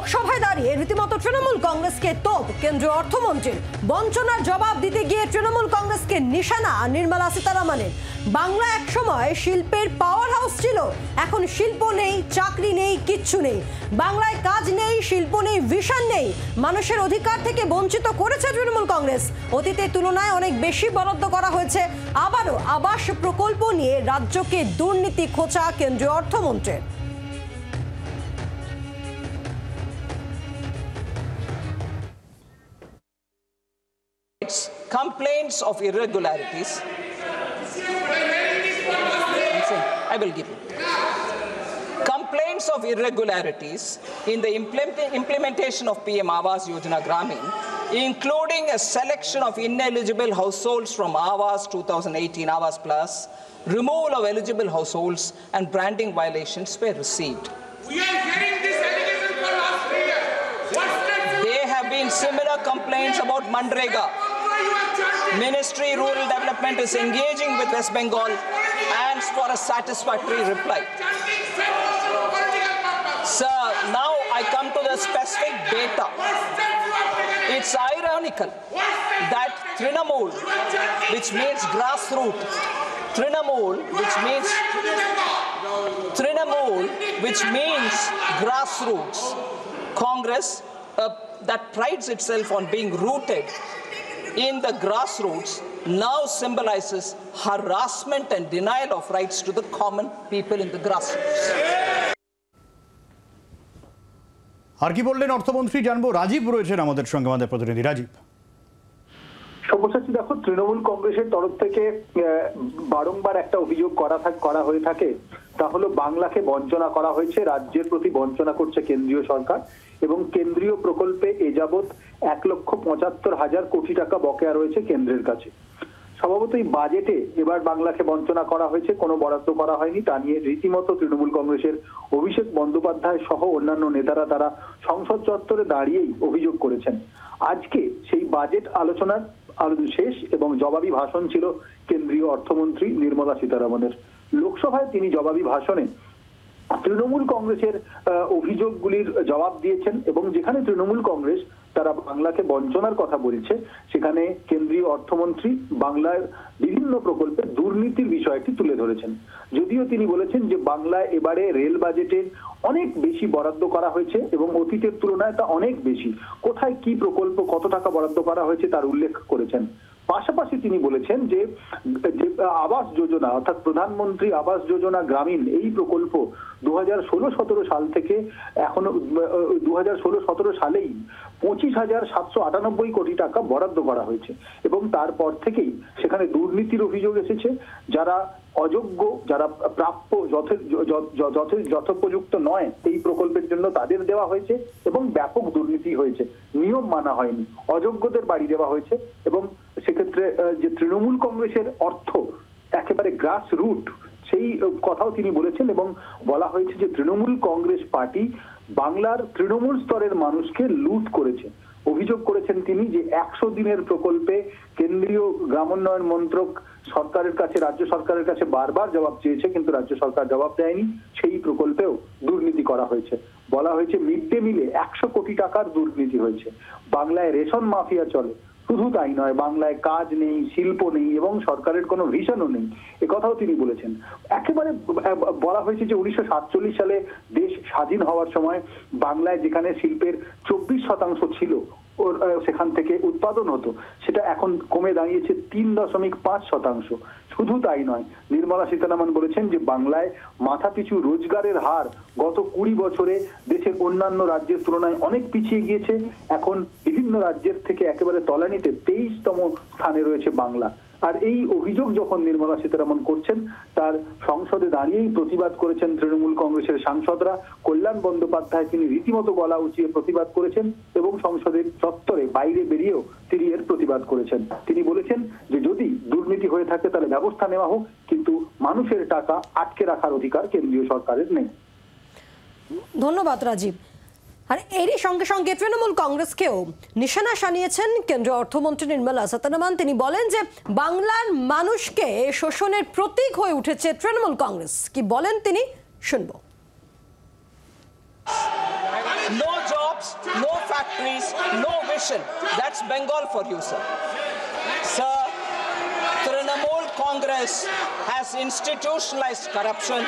লোকসভায় দাঁড়িয়ে রীতিমতো তৃণমূল কংগ্রেসকে তোপ কেন্দ্রীয় অর্থমন্ত্রীর। বঞ্চনার জবাব দিতে গিয়ে তৃণমূল কংগ্রেসকে নিশানা নির্মলা সীতারামনের। বাংলা একসময় শিল্পের পাওয়ার হাউস ছিল, এখন শিল্প নেই, চাকরি নেই, কিচ্ছু নেই। বাংলায় কাজ নেই, শিল্প নেই, ভিশন নেই। মানুষের অধিকার থেকে বঞ্চিত করেছে তৃণমূল কংগ্রেস। অতীতের তুলনায় অনেক বেশি বরাদ্দ করা হয়েছে। আবারও আবাস প্রকল্প নিয়ে রাজ্যকে দুর্নীতি খোঁচা কেন্দ্রীয় অর্থমন্ত্রীর। Complaints of irregularities. I will give you. Complaints of irregularities in the implementation of PM Awas Yojana Gramin, including a selection of ineligible households from Awas 2018 Awas Plus, removal of eligible households, and branding violations were received. We are hearing this allegation for last 3 years. There have been similar complaints about Mandrega. Ministry Rural Development is engaging with West Bengal and for a satisfactory reply. Sir, now I come to the specific data. It's ironical that Trinamool, which means grassroots, grassroots, Congress that prides itself on being rooted in the grassroots now symbolizes harassment and denial of rights to the common people in the grassroots. আর কি বললেন অর্থমন্ত্রী জানবো। রাজীব রয়েছেন আমাদের সঙ্গে, আমাদের প্রতিনিধি রাজীব। সমস্যাটি দেখো, তৃণমূল কংগ্রেসের তরফ থেকে বারংবার একটা অভিযোগ করা হয়ে থাকে, তা হলো বাংলাকে বঞ্চনা করা হয়েছে, রাজ্যের প্রতি বঞ্চনা করছে কেন্দ্রীয় সরকার এবং কেন্দ্রীয় প্রকল্পে এ যাবৎ 1,75,000 কোটি টাকা বকেয়া রয়েছে কেন্দ্রের কাছে। স্বভাবতই বাজেটে এবার বাংলাকে বঞ্চনা করা হয়েছে, কোনো বরাদ্দ করা হয়নি। তা নিয়ে রীতিমতো তৃণমূল কংগ্রেসের অভিষেক বন্দ্যোপাধ্যায় সহ অন্যান্য নেতারা তারা সংসদ চত্বরে দাঁড়িয়েই অভিযোগ করেছেন। আজকে সেই বাজেট আলোচনার শেষ এবং জবাবি ভাষণ ছিল কেন্দ্রীয় অর্থমন্ত্রী নির্মলা সীতারামনের। লোকসভায় তিনি জবাবি ভাষণে তৃণমূল কংগ্রেসের অভিযোগগুলির জবাব দিয়েছেন এবং যেখানে তৃণমূল কংগ্রেস তারা বাংলাকে বঞ্চনার কথা বলছে, সেখানে কেন্দ্রীয় অর্থমন্ত্রী বাংলার বিভিন্ন প্রকল্পে দুর্নীতির বিষয়টি তুলে ধরেছেন। যদিও তিনি বলেছেন যে বাংলায় এবারে রেল বাজেটের অনেক বেশি বরাদ্দ করা হয়েছে এবং অতীতের তুলনায় তা অনেক বেশি। কোথায় কি প্রকল্প কত টাকা বরাদ্দ করা হয়েছে তার উল্লেখ করেছেন। পাশাপাশি তিনি বলেছেন যে আবাস যোজনা অর্থাৎ প্রধানমন্ত্রী আবাস যোজনা গ্রামীণ এই প্রকল্প 2016-17 সাল থেকে এখনো 2016-17 সালেই 25,798 কোটি টাকা বরাদ্দ করা হয়েছে এবং তারপর থেকেই সেখানে দুর্নীতির অভিযোগ এসেছে। যারা অযোগ্য, যারা প্রাপ্য যথোপযুক্ত নয় এই প্রকল্পের জন্য তাদের দেওয়া হয়েছে এবং ব্যাপক দুর্নীতি হয়েছে, নিয়ম মানা হয়নি, অযোগ্যদের বাড়ি দেওয়া হয়েছে এবং সেক্ষেত্রে যে তৃণমূল কংগ্রেসের অর্থ একেবারে গ্রাস রুট সেই কথাও তিনি বলেছেন এবং বলা হয়েছে যে তৃণমূল কংগ্রেস পার্টি বাংলার তৃণমূল স্তরের মানুষকে লুট করেছে। অভিযোগ করেছেন তিনি যে 100 দিনের প্রকল্পে কেন্দ্রীয় গ্রামোন্নয়ন মন্ত্রক সরকারের কাছে, রাজ্য সরকারের কাছে বারবার জবাব চেয়েছে কিন্তু রাজ্য সরকার জবাব দেয়নি। সেই প্রকল্পেও দুর্নীতি করা হয়েছে। বলা হয়েছে মিড ডে মিলে 100 কোটি টাকার দুর্নীতি হয়েছে। বাংলায় রেশন মাফিয়া চলে। শুধু তাই নয়, বাংলায় কাজ নেই, শিল্প নেই এবং সরকারের কোনো ভিশনও নেই, কথাও তিনি বলেছেন। একেবারে বলা হয়েছে যে 1947 সালে দেশ স্বাধীন হওয়ার সময় বাংলায় যেখানে শিল্পের 24% ছিল সেখান থেকে উৎপাদন হতো, সেটা এখন কমে দাঁড়িয়েছে 3.5%। শুধু তাই নয়, নির্মলা সীতারামন বলেছেন যে বাংলায় মাথাপিছু রোজগারের হার গত 20 বছরে দেশের অন্যান্য রাজ্যের তুলনায় অনেক পিছিয়ে গিয়েছে। এখন বিভিন্ন রাজ্যের থেকে একেবারে তলানিতে 23তম স্থানে রয়েছে বাংলা। আর এই অভিযোগ যখন নির্মলা সীতারামন করছেন, তার সংসদে দাঁড়িয়েই প্রতিবাদ করেছেন তৃণমূল কংগ্রেসের সাংসদরা। কল্যাণ বন্দ্যোপাধ্যায় তিনি রীতিমতো গলা উঁচিয়ে প্রতিবাদ করেছেন এবং সংসদের চত্বরে বাইরে বেরিয়েও তিনি এর প্রতিবাদ করেছেন। তিনি বলেছেন যে যদি দুর্নীতি হয়ে থাকে তাহলে ব্যবস্থা নেওয়া হোক, কিন্তু মানুষের টাকা আটকে রাখার অধিকার কেন্দ্রীয় সরকারের নেই। ধন্যবাদ রাজীব। আর এরই সঙ্গে সঙ্গে তৃণমূল কংগ্রেসকেও নিশানা সানিয়েছেন কেন্দ্রীয় অর্থমন্ত্রী নির্মলা সীতারামন। তিনি বলেন যে বাংলার মানুষকে শোষণের প্রতীক হয়ে উঠেছে তৃণমূল কংগ্রেস। কি বলেন তিনি, শুনবো। No jobs, jobs, no factories, no vision. That's Bengal for you, sir. Sir, Trinamool Congress has institutionalized corruption,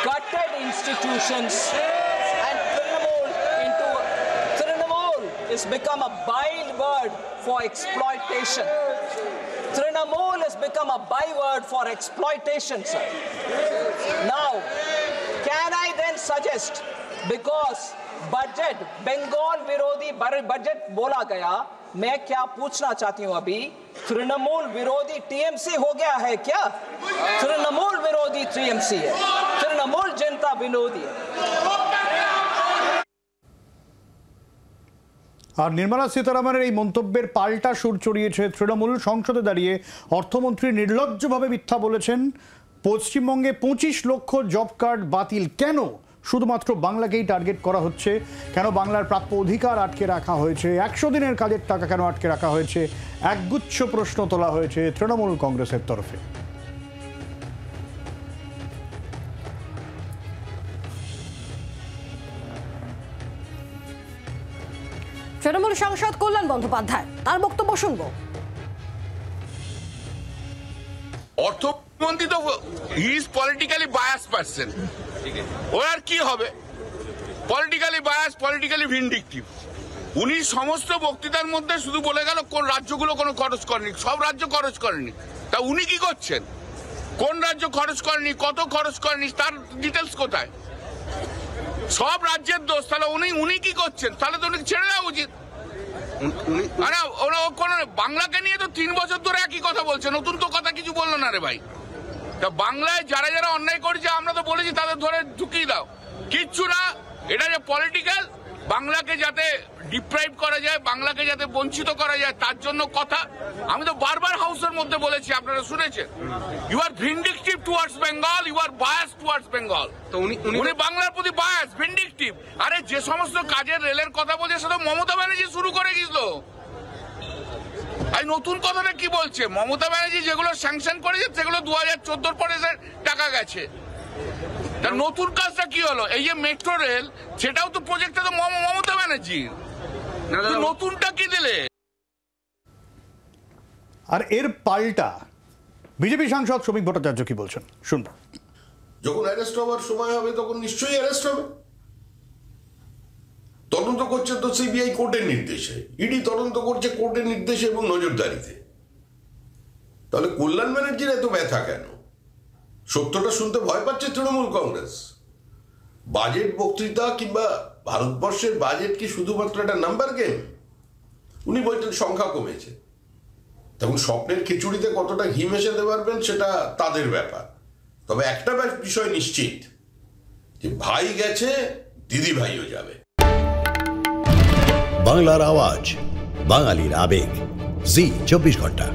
gutted institutions, and Trinamool has become a byword for exploitation. Trinamool has become a byword for exploitation, sir. Now, can I then suggest, because budget, Bengal विरोधी budget बोला गया, मैं क्या पूछना चाहती हूँ अभी, तृणमूल विरोधी टीएमसी हो गया है क्या? तृणमूल विरोधी टीएमसी है, तृणमूल जनता विरोधी है। আর নির্মলা সীতারামনের এই মন্তব্যের পাল্টা সুর চড়িয়েছে তৃণমূল। সংসদে দাঁড়িয়ে অর্থমন্ত্রী নির্লজ্জভাবে মিথ্যা বলেছেন। পশ্চিমবঙ্গে 25 লক্ষ জব কার্ড বাতিল কেন? শুধুমাত্র বাংলাকেই টার্গেট করা হচ্ছে কেন? বাংলার প্রাপ্য অধিকার আটকে রাখা হয়েছে, 100 দিনের কাজের টাকা কেন আটকে রাখা হয়েছে? একগুচ্ছ প্রশ্ন তোলা হয়েছে তৃণমূল কংগ্রেসের তরফে। তৃণমূল সাংসদ কল্যাণ বন্দ্যোপাধ্যায় তার বক্তব্য শুনবো। অর্থমন্ত্রী তো he is politically bias person, ওর আর কি হবে? Politically bias, politically vindictive. উনি সমস্ত বক্তৃতার মধ্যে শুধু বলে গেল কোন রাজ্যগুলো কোনো খরচ করেনি, সব রাজ্য খরচ করেনি। তা উনি কি করছেন? কোন রাজ্য খরচ করেনি, কত খরচ করেনি, তার ডিটেলস কোথায়? সব রাজ্যের দোষ। তাহলে উনি কি করছেন? তাহলে তো উনি ছেড়ে দেওয়া উচিত। বাংলাকে নিয়ে তো 3 বছর ধরে একই কথা বলছে, নতুন তো কথা কিছু বললো না রে ভাই। তা বাংলায় যারা যারা অন্যায় করেছে আমরা তো বলেছি তাদের ধরে ঢুকিয়ে দাও, কিচ্ছু না। এটা যে পলিটিক্যাল, বাংলাকে যাতে ডিপ্রাইভ করা যায়, বাংলাকে যাতে বঞ্চিত করা যায়, তার জন্য কথা। আমি তো বারবার হাউসের মধ্যে বলেছি, আপনারা শুনেছেন। You are vindictive towards Bengal, you are biased towards Bengal. তো উনি বাংলার প্রতি বায়াস, ভিন্ডিকটিভ। আরে যে সমস্ত কাজের রেলের কথা বলছে সেটা মমতা ব্যানার্জি শুরু করে গেছিল। আর নতুন কথাটা কি বলছে? মমতা ব্যানার্জি যেগুলো স্যাংশন করেছে সেগুলো 2014 পরে টাকা গেছে। তার নতুন কাজটা কি হলো? এই যে মেট্রো রেল, সেটাও তো প্রজেক্টটা তো মমতা ব্যানার্জি। নতুনটা কি দিলে? আর এর পাল্টা বিজেপি সাংসদ শ্রমিক ভট্টাচার্য কি বলছেন শুনুন। যখন অ্যারেস্ট হওয়ার সময় হবে তখন নিশ্চয়ই অ্যারেস্ট হবে। তদন্ত করছে তো সিবিআই কোর্টের নির্দেশে, ইডি তদন্ত করছে কোর্টের নির্দেশে এবং নজরদারিতে। তাহলে কল্যাণ ব্যানার্জির এত ব্যথা কেন? সত্যটা শুনতে ভয় পাচ্ছে তৃণমূল কংগ্রেস। বাজেট বক্তৃতা কিংবা ভারতবর্ষের বাজেট কি শুধুমাত্র একটা নাম্বার গেম? উনি বলছেন সংখ্যা কমেছে। তখন স্বপ্নের খিচুড়িতে কতটা ঘি মেশাতে পারবেন সেটা তাদের ব্যাপার। তবে একটা বিষয় নিশ্চিত, যে ভাই গেছে, দিদি ভাইও যাবে। বাংলার আওয়াজ, বাঙালির আবেগ, জি 24 ঘন্টা।